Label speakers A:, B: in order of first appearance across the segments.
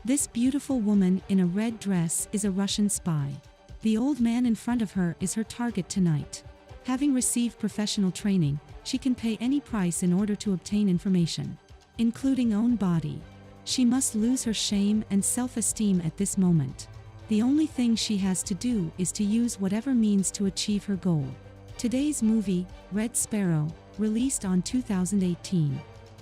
A: This beautiful woman in a red dress is a Russian spy. The old man in front of her is her target tonight. Having received professional training, she can pay any price in order to obtain information, including own body. She must lose her shame and self-esteem at this moment. The only thing she has to do is to use whatever means to achieve her goal. Today's movie, Red Sparrow, released on 2018.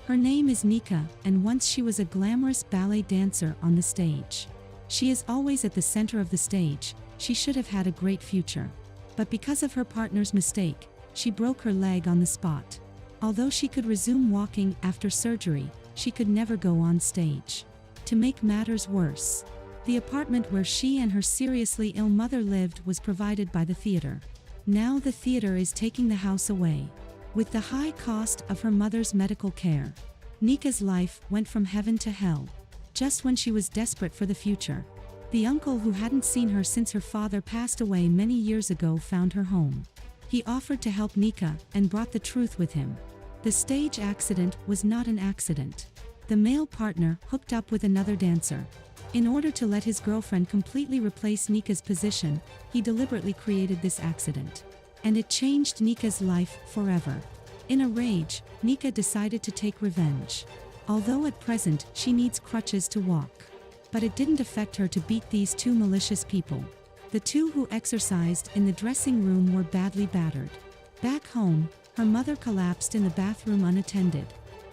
A: Her name is Nika, and once she was a glamorous ballet dancer on the stage. She is always at the center of the stage. She should have had a great future. But because of her partner's mistake, she broke her leg on the spot. Although she could resume walking after surgery, she could never go on stage. To make matters worse, the apartment where she and her seriously ill mother lived was provided by the theater. Now the theater is taking the house away. With the high cost of her mother's medical care, Nika's life went from heaven to hell. Just when she was desperate for the future, the uncle who hadn't seen her since her father passed away many years ago found her home. He offered to help Nika and brought the truth with him. The stage accident was not an accident. The male partner hooked up with another dancer. In order to let his girlfriend completely replace Nika's position, he deliberately created this accident. And it changed Nika's life forever. In a rage, Nika decided to take revenge. Although at present she needs crutches to walk. But it didn't affect her to beat these two malicious people. The two who exercised in the dressing room were badly battered. Back home, her mother collapsed in the bathroom unattended.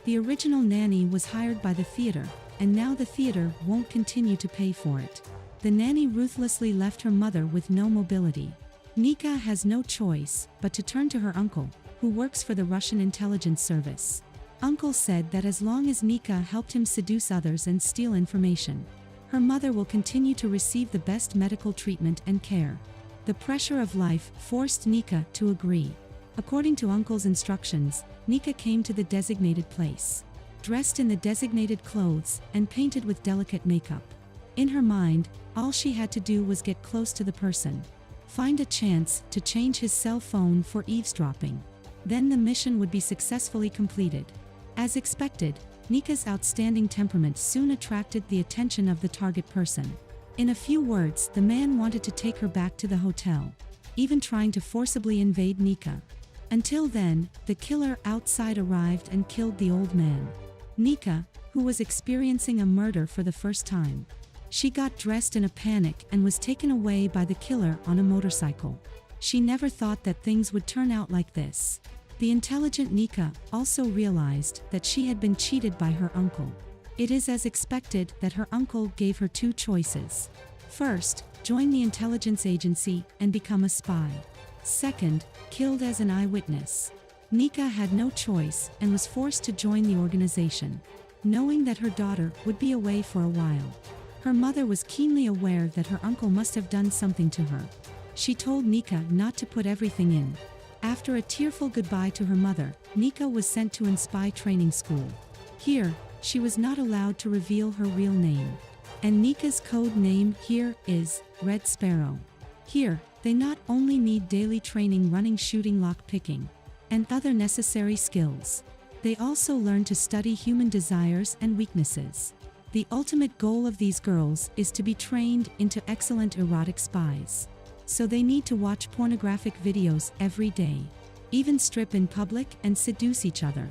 A: The original nanny was hired by the theater, and now the theater won't continue to pay for it. The nanny ruthlessly left her mother with no mobility. Nika has no choice but to turn to her uncle, who works for the Russian intelligence service. Uncle said that as long as Nika helped him seduce others and steal information, her mother will continue to receive the best medical treatment and care. The pressure of life forced Nika to agree. According to Uncle's instructions, Nika came to the designated place, dressed in the designated clothes and painted with delicate makeup. In her mind, all she had to do was get close to the person, find a chance to change his cell phone for eavesdropping. Then the mission would be successfully completed. As expected, Nika's outstanding temperament soon attracted the attention of the target person. In a few words, the man wanted to take her back to the hotel, even trying to forcibly invade Nika. Until then, the killer outside arrived and killed the old man. Nika, who was experiencing a murder for the first time. She got dressed in a panic and was taken away by the killer on a motorcycle. She never thought that things would turn out like this. The intelligent Nika also realized that she had been cheated by her uncle. It is as expected that her uncle gave her two choices. First, join the intelligence agency and become a spy. Second, killed as an eyewitness. Nika had no choice and was forced to join the organization, knowing that her daughter would be away for a while. Her mother was keenly aware that her uncle must have done something to her. She told Nika not to put everything in. After a tearful goodbye to her mother, Nika was sent to an spy training school. Here, she was not allowed to reveal her real name. And Nika's code name here is Red Sparrow. Here, they not only need daily training running, shooting, lock-picking, and other necessary skills. They also learn to study human desires and weaknesses. The ultimate goal of these girls is to be trained into excellent erotic spies. So they need to watch pornographic videos every day, even strip in public and seduce each other.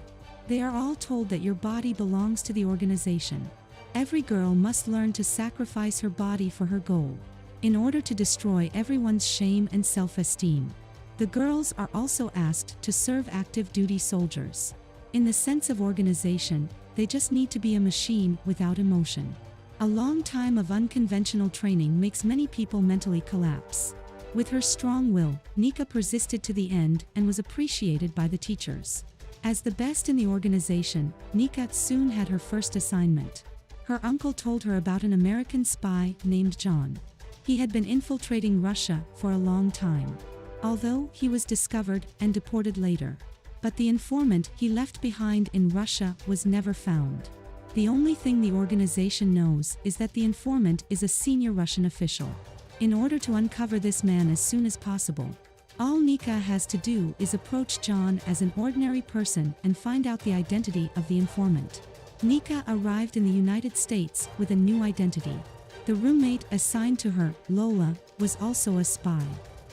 A: They are all told that your body belongs to the organization. Every girl must learn to sacrifice her body for her goal, in order to destroy everyone's shame and self-esteem. The girls are also asked to serve active duty soldiers. In the sense of organization, they just need to be a machine without emotion. A long time of unconventional training makes many people mentally collapse. With her strong will, Nika persisted to the end and was appreciated by the teachers. As the best in the organization, Nika soon had her first assignment. Her uncle told her about an American spy named John. He had been infiltrating Russia for a long time, although he was discovered and deported later. But the informant he left behind in Russia was never found. The only thing the organization knows is that the informant is a senior Russian official. In order to uncover this man as soon as possible, all Nika has to do is approach John as an ordinary person and find out the identity of the informant. Nika arrived in the United States with a new identity. The roommate assigned to her, Lola, was also a spy.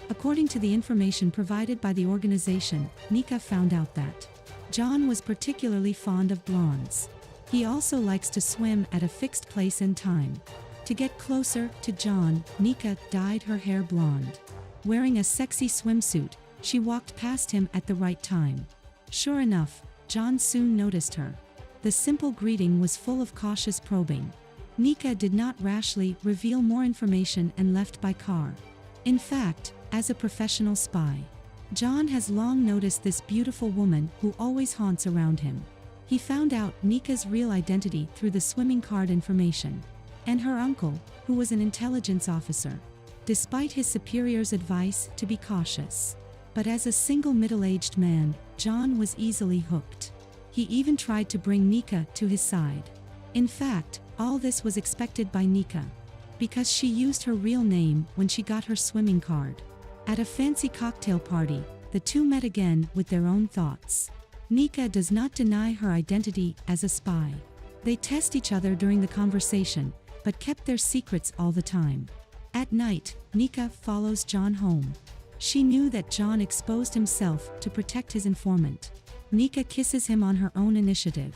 A: According to the information provided by the organization, Nika found out that John was particularly fond of blondes. He also likes to swim at a fixed place and time. To get closer to John, Nika dyed her hair blonde. Wearing a sexy swimsuit, she walked past him at the right time. Sure enough, John soon noticed her. The simple greeting was full of cautious probing. Nika did not rashly reveal more information and left by car. In fact, as a professional spy, John has long noticed this beautiful woman who always haunts around him. He found out Nika's real identity through the swimming card information. And her uncle, who was an intelligence officer. Despite his superior's advice to be cautious. But as a single middle-aged man, John was easily hooked. He even tried to bring Nika to his side. In fact, all this was expected by Nika. Because she used her real name when she got her swimming card. At a fancy cocktail party, the two met again with their own thoughts. Nika does not deny her identity as a spy. They test each other during the conversation, but kept their secrets all the time. At night, Nika follows John home. She knew that John exposed himself to protect his informant. Nika kisses him on her own initiative.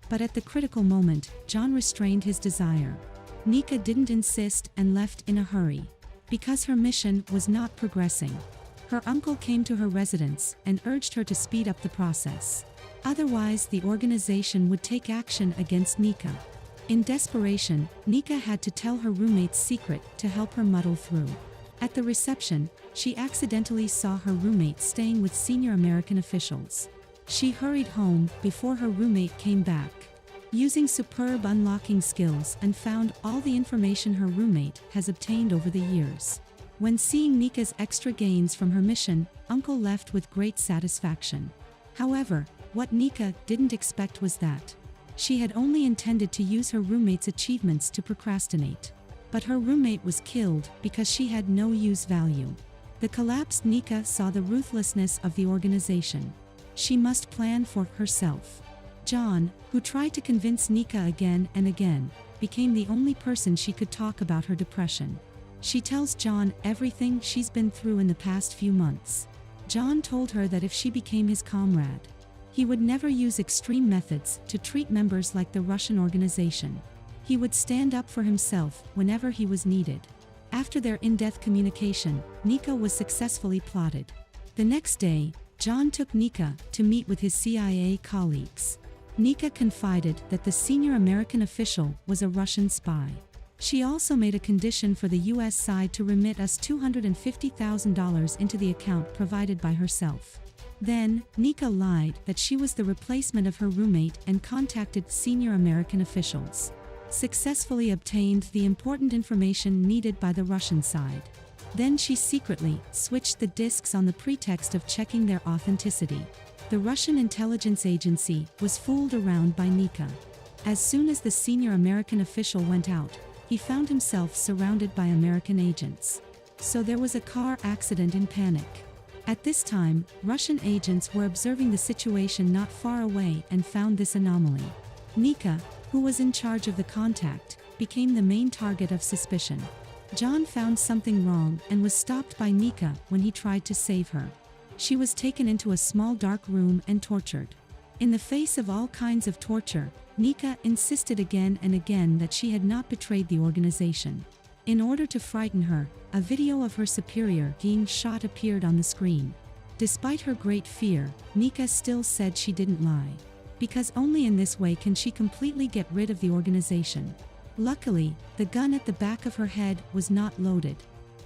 A: But at the critical moment, John restrained his desire. Nika didn't insist and left in a hurry. Because her mission was not progressing. Her uncle came to her residence and urged her to speed up the process. Otherwise, the organization would take action against Nika. In desperation, Nika had to tell her roommate's secret to help her muddle through. At the reception, she accidentally saw her roommate staying with senior American officials. She hurried home before her roommate came back. Using superb unlocking skills and found all the information her roommate has obtained over the years. When seeing Nika's extra gains from her mission, Uncle left with great satisfaction. However, what Nika didn't expect was that she had only intended to use her roommate's achievements to procrastinate. But her roommate was killed because she had no use value. The collapsed Nika saw the ruthlessness of the organization. She must plan for herself. John, who tried to convince Nika again and again, became the only person she could talk about her depression. She tells John everything she's been through in the past few months. John told her that if she became his comrade, he would never use extreme methods to treat members like the Russian organization. He would stand up for himself whenever he was needed. After their in-depth communication, Nika was successfully plotted. The next day, John took Nika to meet with his CIA colleagues. Nika confided that the senior American official was a Russian spy. She also made a condition for the US side to remit us $250,000 into the account provided by herself. Then, Nika lied that she was the replacement of her roommate and contacted senior American officials. Successfully obtained the important information needed by the Russian side. Then she secretly switched the disks on the pretext of checking their authenticity. The Russian intelligence agency was fooled around by Nika. As soon as the senior American official went out, he found himself surrounded by American agents. So there was a car accident in panic. At this time, Russian agents were observing the situation not far away and found this anomaly. Nika, who was in charge of the contact, became the main target of suspicion. John found something wrong and was stopped by Nika when he tried to save her. She was taken into a small dark room and tortured. In the face of all kinds of torture, Nika insisted again and again that she had not betrayed the organization. In order to frighten her, a video of her superior being shot appeared on the screen. Despite her great fear, Nika still said she didn't lie. Because only in this way can she completely get rid of the organization. Luckily, the gun at the back of her head was not loaded.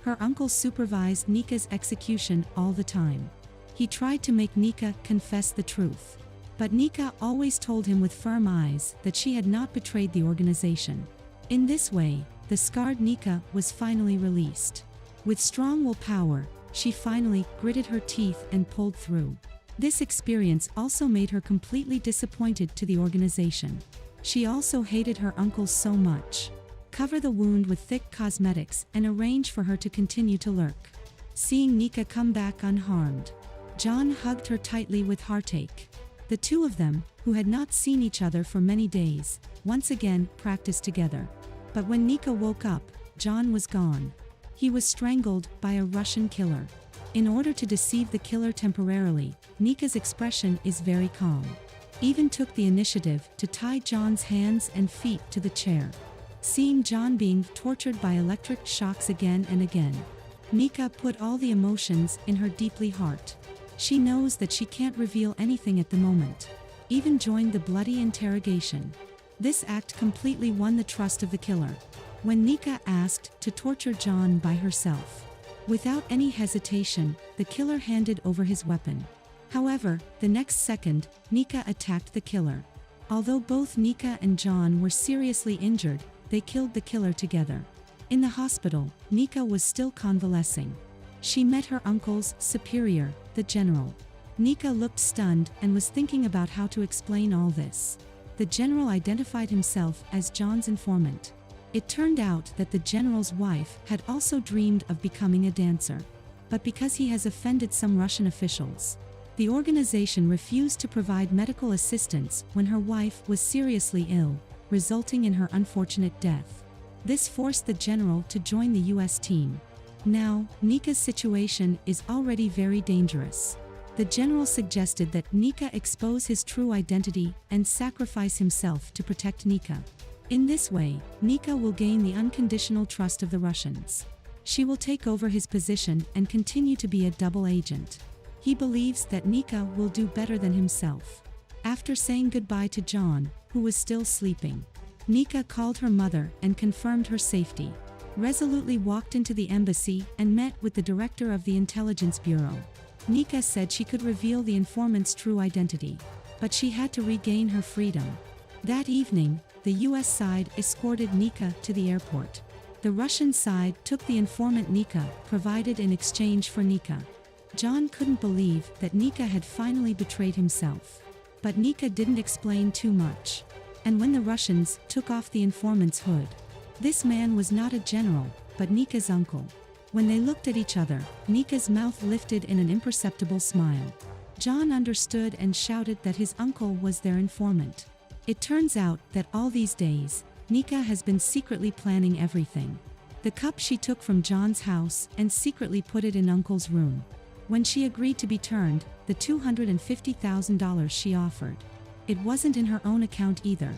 A: Her uncle supervised Nika's execution all the time. He tried to make Nika confess the truth. But Nika always told him with firm eyes that she had not betrayed the organization. In this way, the scarred Nika was finally released. With strong willpower, she finally gritted her teeth and pulled through. This experience also made her completely disappointed to the organization. She also hated her uncle so much. Cover the wound with thick cosmetics and arrange for her to continue to lurk. Seeing Nika come back unharmed, John hugged her tightly with heartache. The The two of them, who had not seen each other for many days, once again practiced together. But when Nika woke up, John was gone. He was strangled by a Russian killer. In order to deceive the killer temporarily, Nika's expression is very calm. Even took the initiative to tie John's hands and feet to the chair. Seeing John being tortured by electric shocks again and again, Nika put all the emotions in her deeply heart. She knows that she can't reveal anything at the moment. Even joined the bloody interrogation. This act completely won the trust of the killer. When Nika asked to torture John by herself, without any hesitation, the killer handed over his weapon. However, the next second, Nika attacked the killer. Although both Nika and John were seriously injured, they killed the killer together. In the hospital, Nika was still convalescing. She met her uncle's superior, the general. Nika looked stunned and was thinking about how to explain all this. The general identified himself as John's informant. It turned out that the general's wife had also dreamed of becoming a dancer. But because he has offended some Russian officials, the organization refused to provide medical assistance when her wife was seriously ill, resulting in her unfortunate death. This forced the general to join the US team. Now, Nika's situation is already very dangerous. The general suggested that Nika expose his true identity and sacrifice himself to protect Nika. In this way, Nika will gain the unconditional trust of the Russians. She will take over his position and continue to be a double agent. He believes that Nika will do better than himself. After saying goodbye to John, who was still sleeping, Nika called her mother and confirmed her safety. Resolutely walked into the embassy and met with the director of the intelligence bureau. Nika said she could reveal the informant's true identity, but she had to regain her freedom. That evening, the US side escorted Nika to the airport. The Russian side took the informant Nika provided in exchange for Nika. John couldn't believe that Nika had finally betrayed himself. But Nika didn't explain too much. And when the Russians took off the informant's hood, this man was not a general, but Nika's uncle. When they looked at each other, Nika's mouth lifted in an imperceptible smile. John understood and shouted that his uncle was their informant. It turns out that all these days, Nika has been secretly planning everything. The cup she took from John's house and secretly put it in Uncle's room. When she agreed to be turned, the $250,000 she offered, it wasn't in her own account either.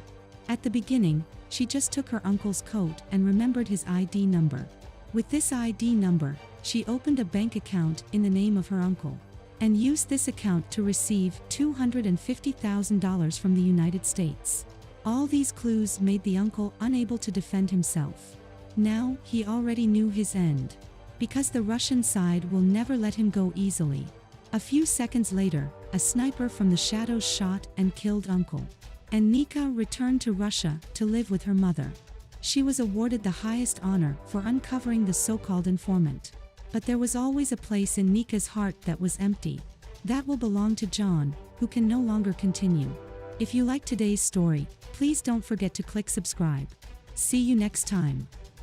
A: At the beginning, she just took her uncle's coat and remembered his ID number. With this ID number, she opened a bank account in the name of her uncle, and used this account to receive $250,000 from the United States. All these clues made the uncle unable to defend himself. Now, he already knew his end. Because the Russian side will never let him go easily. A few seconds later, a sniper from the shadows shot and killed Uncle. And Nika returned to Russia to live with her mother. She was awarded the highest honor for uncovering the so-called informant. But there was always a place in Nika's heart that was empty. That will belong to John, who can no longer continue. If you like today's story, please don't forget to click subscribe. See you next time.